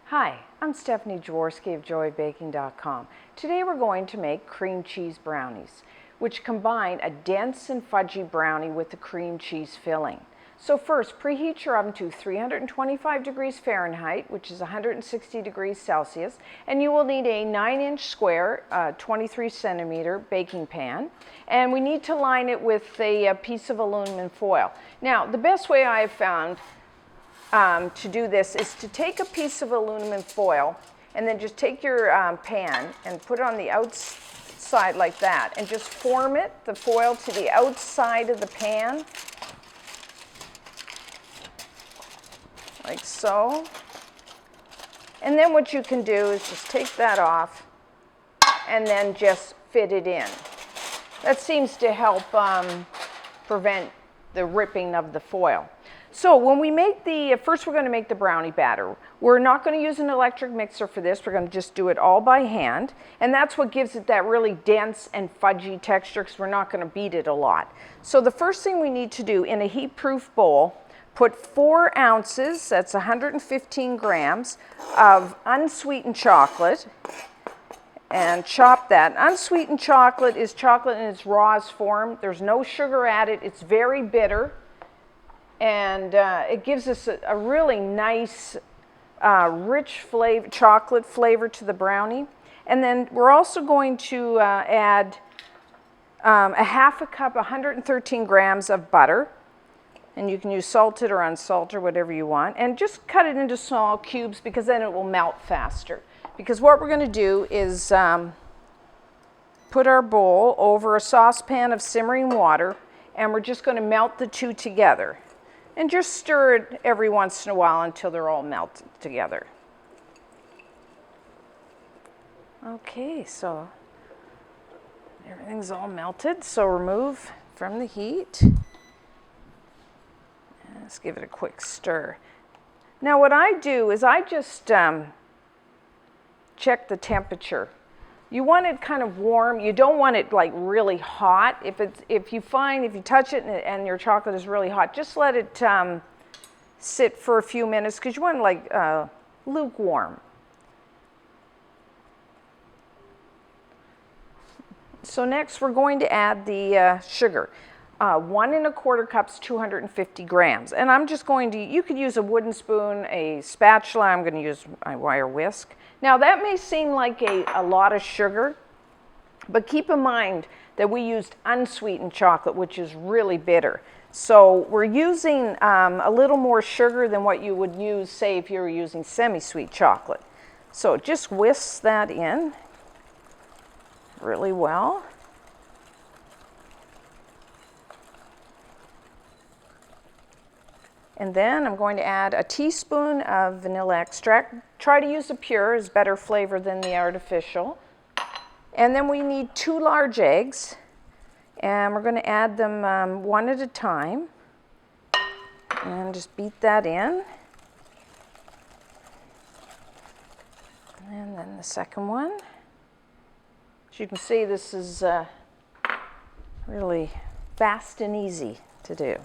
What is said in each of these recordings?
Hi, I'm Stephanie Jaworski of joybaking.com. Today we're going to make cream cheese brownies, which combine a dense and fudgy brownie with the cream cheese filling. So first, preheat your oven to 325 degrees Fahrenheit, which is 160 degrees Celsius, and you will need a 9-inch square, 23 centimeter baking pan, and we need to line it with a piece of aluminum foil. Now, the best way I have found to do this is to take a piece of aluminum foil and then just take your pan and put it on the outside like that and just form it, the foil, to the outside of the pan, like so. And then what you can do is just take that off and then just fit it in. That seems to help prevent the ripping of the foil. So when we make first we're going to make the brownie batter. We're not going to use an electric mixer for this. We're going to just do it all by hand. And that's what gives it that really dense and fudgy texture, because we're not going to beat it a lot. So the first thing we need to do, in a heat-proof bowl, put 4 ounces, that's 115 grams, of unsweetened chocolate, and chop that. Unsweetened chocolate is chocolate in its rawest form. There's no sugar added. It's very bitter. And it gives us a really nice, rich chocolate flavor to the brownie. And then we're also going to add a half a cup, 113 grams of butter. And you can use salted or unsalted, whatever you want. And just cut it into small cubes, because then it will melt faster. Because what we're going to do is put our bowl over a saucepan of simmering water, and we're just going to melt the two together. And just stir it every once in a while until they're all melted together. Okay, so everything's all melted, so remove from the heat. Let's give it a quick stir. Now what I do is I just check the temperature. You want it kind of warm. You don't want it like really hot. If you touch it and your chocolate is really hot, just let it sit for a few minutes, because you want it like lukewarm. So next we're going to add the sugar. 1 1/4 cups, 250 grams. And I'm just going to, you could use a wooden spoon, a spatula. I'm going to use my wire whisk. Now that may seem like a lot of sugar, but keep in mind that we used unsweetened chocolate, which is really bitter. So we're using a little more sugar than what you would use, say, if you were using semi-sweet chocolate. So just whisk that in really well. And then I'm going to add a teaspoon of vanilla extract. Try to use the pure, it's better flavor than the artificial. And then we need 2 large eggs, and we're going to add them one at a time. And just beat that in. And then the second one. As you can see, this is really fast and easy to do.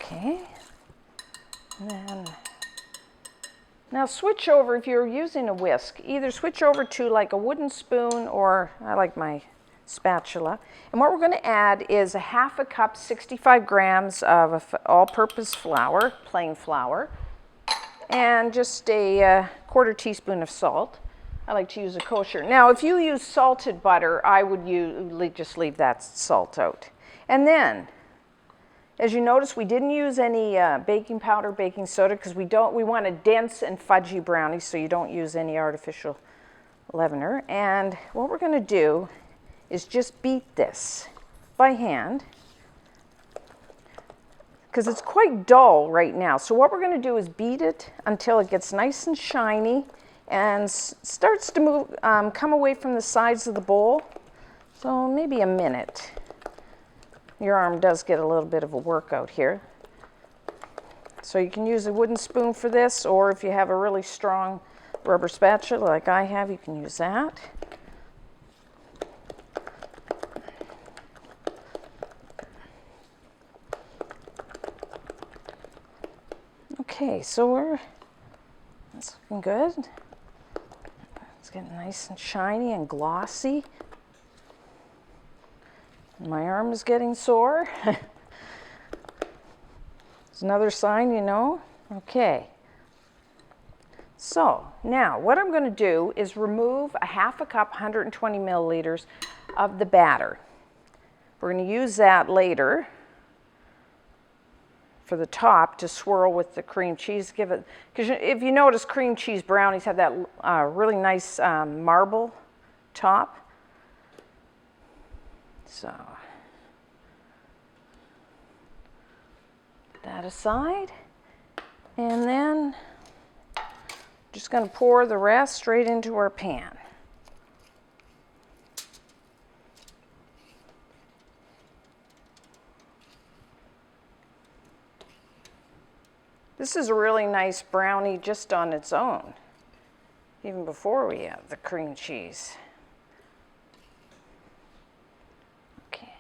Okay, and then now switch over, if you're using a whisk, either switch over to like a wooden spoon, or I like my spatula. And what we're going to add is a half a cup, 65 grams of all-purpose flour, plain flour, and just a 1/4 teaspoon of salt. I like to use a kosher. Now, if you use salted butter, I would just leave that salt out. And then, as you notice, we didn't use any baking powder, baking soda, because we want a dense and fudgy brownie, so you don't use any artificial leavener. And what we're going to do is just beat this by hand, because it's quite dull right now. So what we're going to do is beat it until it gets nice and shiny and starts to move, come away from the sides of the bowl. So maybe a minute. Your arm does get a little bit of a workout here. So you can use a wooden spoon for this, or if you have a really strong rubber spatula like I have, you can use that. Okay, so that's looking good. It's getting nice and shiny and glossy. My arm is getting sore. It's another sign, you know. Okay. So now what I'm going to do is remove a half a cup, 120 milliliters of the batter. We're going to use that later for the top to swirl with the cream cheese. Give it, because if you notice, cream cheese brownies have that really nice marble top. So put that aside, and then just going to pour the rest straight into our pan. This is a really nice brownie just on its own, even before we have the cream cheese. Okay.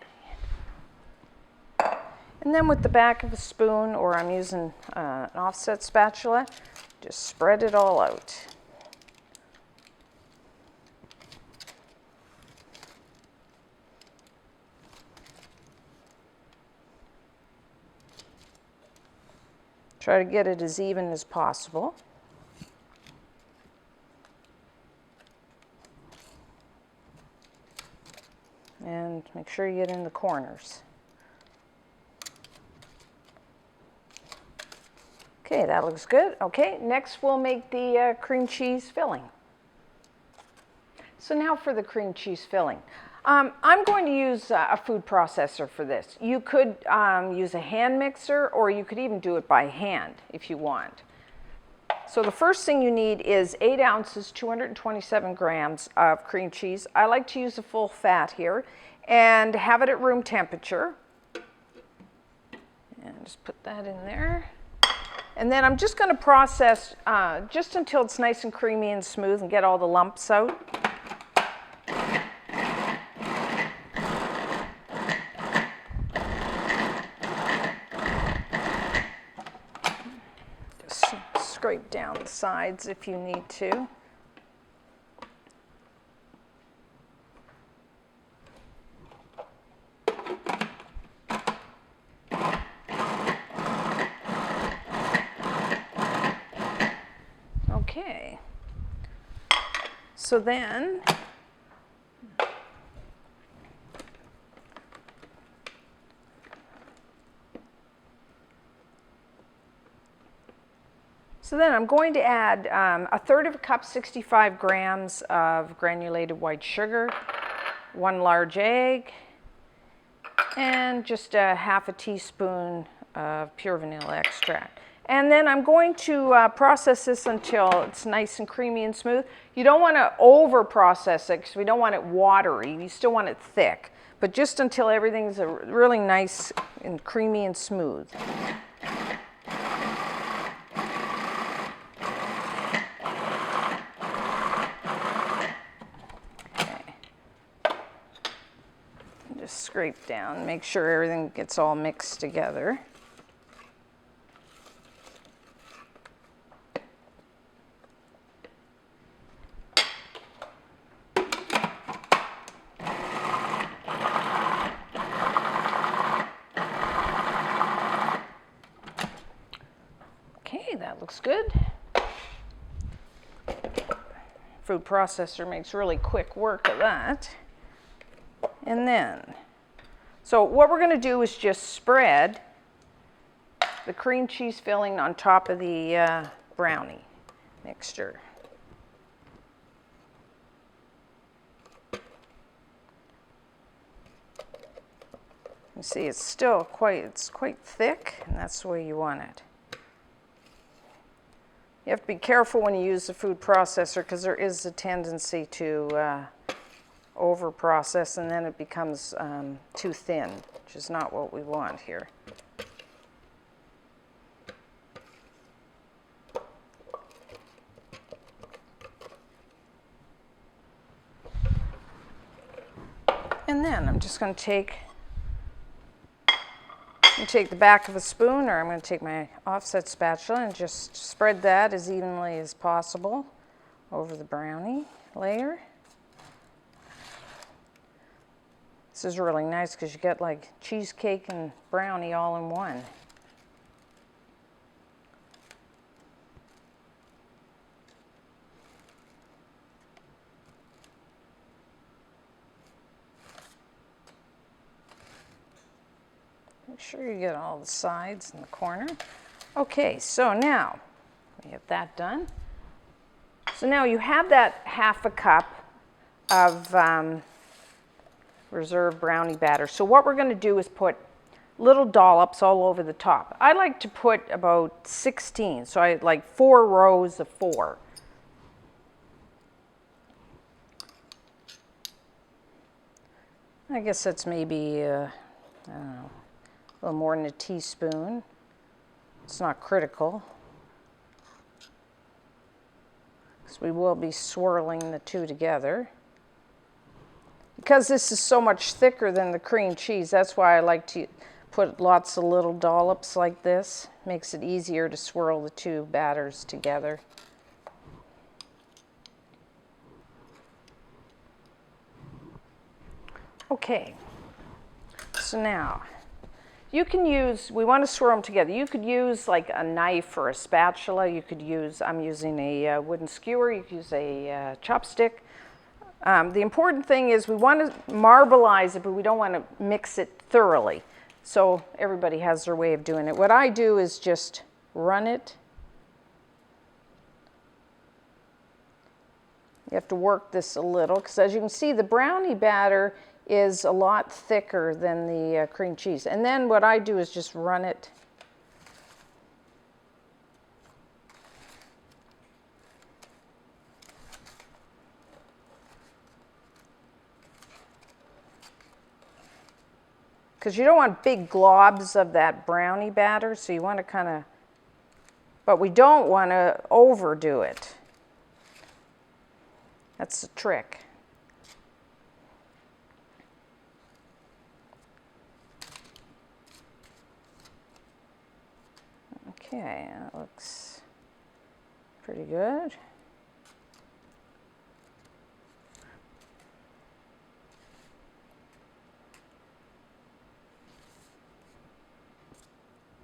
And then with the back of a spoon, or I'm using an offset spatula, just spread it all out. Try to get it as even as possible. And make sure you get in the corners. Okay, that looks good. Okay, next we'll make the cream cheese filling. So now for the cream cheese filling. I'm going to use a food processor for this. You could use a hand mixer, or you could even do it by hand if you want. So the first thing you need is 8 ounces, 227 grams of cream cheese. I like to use a full fat here and have it at room temperature. And just put that in there. And then I'm just going to process just until it's nice and creamy and smooth and get all the lumps out. Scrape down the sides if you need to. Okay. So then I'm going to add a third of a cup, 65 grams of granulated white sugar, 1 large egg, and just a half a teaspoon of pure vanilla extract. And then I'm going to process this until it's nice and creamy and smooth. You don't want to over process it because we don't want it watery. You still want it thick, but just until everything's really nice and creamy and smooth. Scrape down, make sure everything gets all mixed together. Okay, that looks good. Food processor makes really quick work of that. And then, so what we're going to do is just spread the cream cheese filling on top of the brownie mixture. You see, it's still quite thick, and that's the way you want it. You have to be careful when you use the food processor because there is a tendency to over process, and then it becomes too thin, which is not what we want here. And then I'm just going to take the back of a spoon, or I'm going to take my offset spatula and just spread that as evenly as possible over the brownie layer. This is really nice because you get like cheesecake and brownie all in one. Make sure you get all the sides and the corner. Okay, so now we have that done. So now you have that half a cup of reserve brownie batter. So what we're going to do is put little dollops all over the top. I like to put about 16, so I like 4 rows of 4. I guess that's maybe, I don't know, a little more than a teaspoon. It's not critical, because we will be swirling the two together. Because this is so much thicker than the cream cheese, that's why I like to put lots of little dollops like this. Makes it easier to swirl the two batters together. Okay, so now you can use, we want to swirl them together. You could use like a knife or a spatula. You could use, I'm using a wooden skewer. You could use a chopstick. The important thing is we want to marbleize it, but we don't want to mix it thoroughly. So everybody has their way of doing it. What I do is just run it. You have to work this a little, because as you can see, the brownie batter is a lot thicker than the cream cheese. And then what I do is just run it. Because you don't want big globs of that brownie batter, so you want to kind of, but we don't want to overdo it. That's the trick. Okay, that looks pretty good.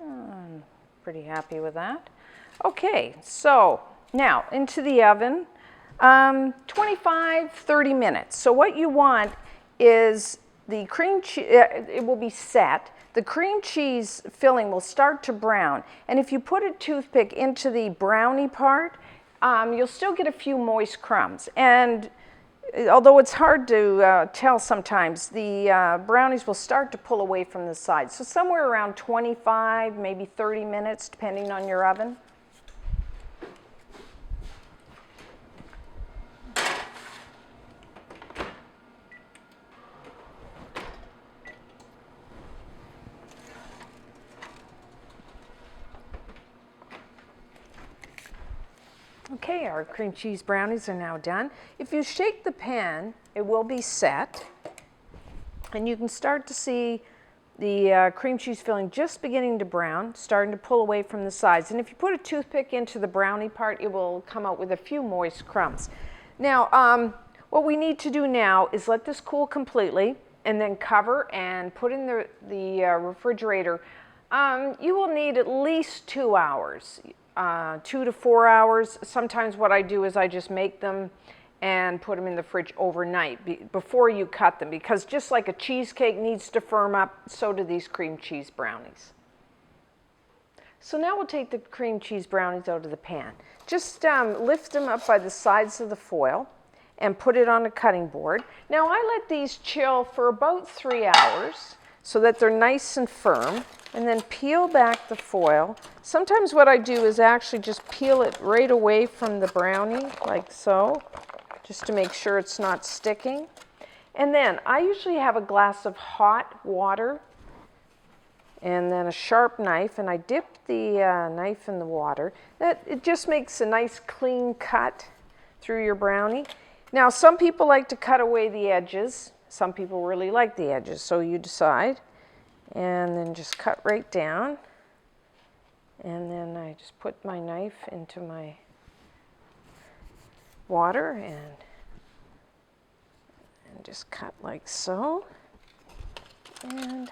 I'm pretty happy with that. Okay, so now into the oven, 25-30 minutes. So what you want is the cream cheese, it will be set. The cream cheese filling will start to brown. And if you put a toothpick into the brownie part, you'll still get a few moist crumbs. And although it's hard to tell sometimes, the brownies will start to pull away from the sides. So somewhere around 25, maybe 30 minutes, depending on your oven. Okay, our cream cheese brownies are now done. If you shake the pan, it will be set. And you can start to see the cream cheese filling just beginning to brown, starting to pull away from the sides. And if you put a toothpick into the brownie part, it will come out with a few moist crumbs. Now, what we need to do now is let this cool completely and then cover and put in the refrigerator. You will need at least 2 hours. 2 to 4 hours. Sometimes what I do is I just make them and put them in the fridge overnight before you cut them, because just like a cheesecake needs to firm up, so do these cream cheese brownies. So now we'll take the cream cheese brownies out of the pan. Just lift them up by the sides of the foil and put it on a cutting board. Now I let these chill for about 3 hours so that they're nice and firm, and then peel back the foil. Sometimes what I do is actually just peel it right away from the brownie, like so, just to make sure it's not sticking. And then I usually have a glass of hot water and then a sharp knife, and I dip the knife in the water. It just makes a nice clean cut through your brownie. Now some people like to cut away the edges, Some people really like the edges, so you decide. And then just cut right down. And then I just put my knife into my water and just cut like so. And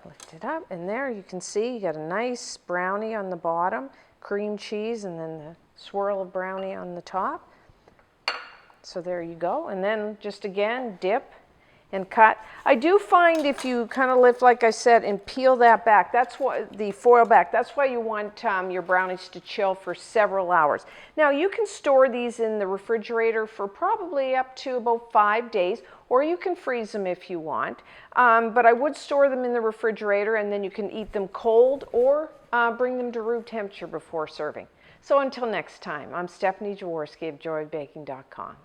lift it up, and there you can see you got a nice brownie on the bottom, cream cheese, and then the swirl of brownie on the top. So there you go, and then just again dip and cut. I do find if you kind of lift, like I said, and peel that back, that's what the foil back, that's why you want your brownies to chill for several hours. Now you can store these in the refrigerator for probably up to about 5 days, or you can freeze them if you want. But I would store them in the refrigerator, and then you can eat them cold or bring them to room temperature before serving. So until next time, I'm Stephanie Jaworski of joyofbaking.com.